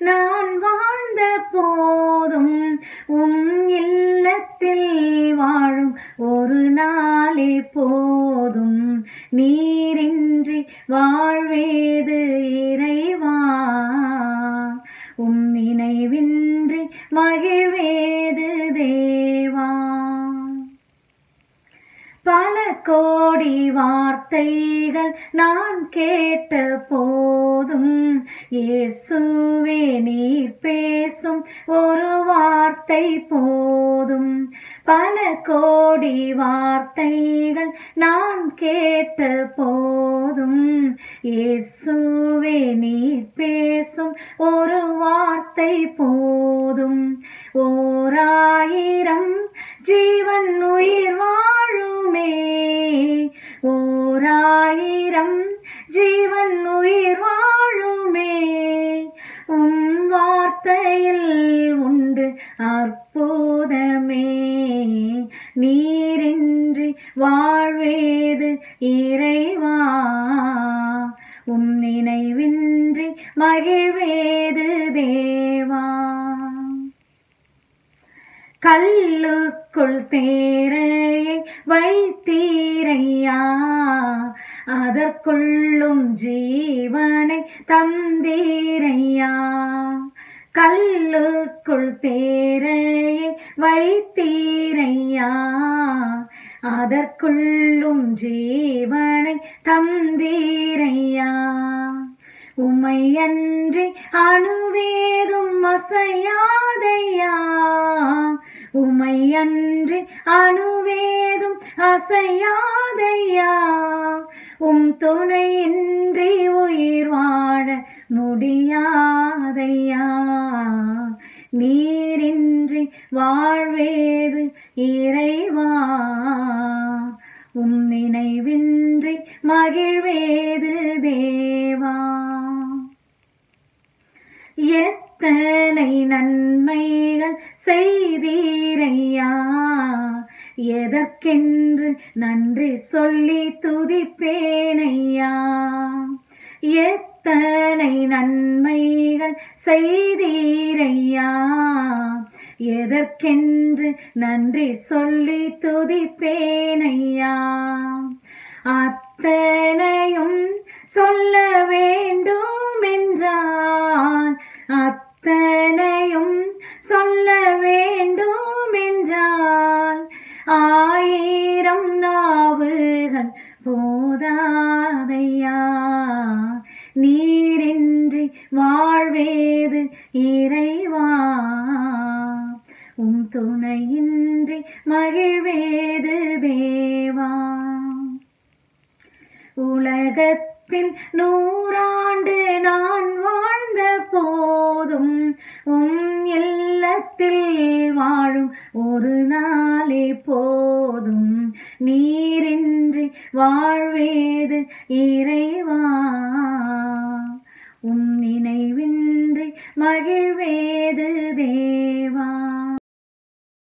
நான் வாழ்ந்த போதும் உம் இல்லத்தில் வாழும் ஒரு நாளே போதும். நீரின்றி வாழ்வேது இறைவா, உம் நினைவின்றி மகிழ்வேது தேவா. பல கோடி வார்த்தைகள் நான் கேட்ட போதும் இயேசுவே நீர் பேசும் ஒரு வார்த்தை போதும். பல கோடி வார்த்தைகள் நான் கேட்ட போதும் இயேசுவே நீர் பேசும் ஒரு வார்த்தை போதும். ஓராயிரம் ஜீவன் உயிர் வாழுமே, ஓராயிரம் ஜீவன் உயிர் வாழுமே, உம் வார்த்தையில் உண்டு அற்புதமே. நீரின்றி வாழ்வேது இறைவா, உம் நினைவின்றி மகிழ்வேது தேவா. கல்லுக்குள் தேரையை வைத்தீரையா, அதற்குள்ளும் ஜீவனை தந்தீரையா. கல்லுக்குள் தேரையை வைத்தீரையா, அதற்குள்ளும் ஜீவனை தந்தீரையா. உம்மையன்றி அணுவேதும் அசையாதையா, உம்மையன்றி அணுவேதும் அசையாதையா. உம் துணையின்றி உயிர் வாழ முடியாதையா. நீரின்றி வாழ்வேது இறைவா, உம் நினைவின்றி மகிழ்வேது தேவா. எத்தனை நன்மைகள் செய்தீரையா, எதற்கென்று நன்றி சொல்லி துதிப்பேனையா. எத்தனை நன்மைகள் செய்தீரையா, எதற்கென்று நன்றி சொல்லி துதிப்பேனையா. அத்தனையும் சொல்ல வேண்டும் என்றால், அத்தனையும் சொல்ல வேண்டும் என்றால், ஆயிரம் நாவுகள் போதாதையா. நீரின்றி வாழ்வேது இறைவா, உம் துணையின்றி மகிழ்வேது தேவா. உலகத்தில் 100 ஆண்டு நான் வாழ்ந்த போதும் உம் இல்லத்தில் வாழும் ஒரு நாளே போதும். நீரின்றி வாழ்வேது இறை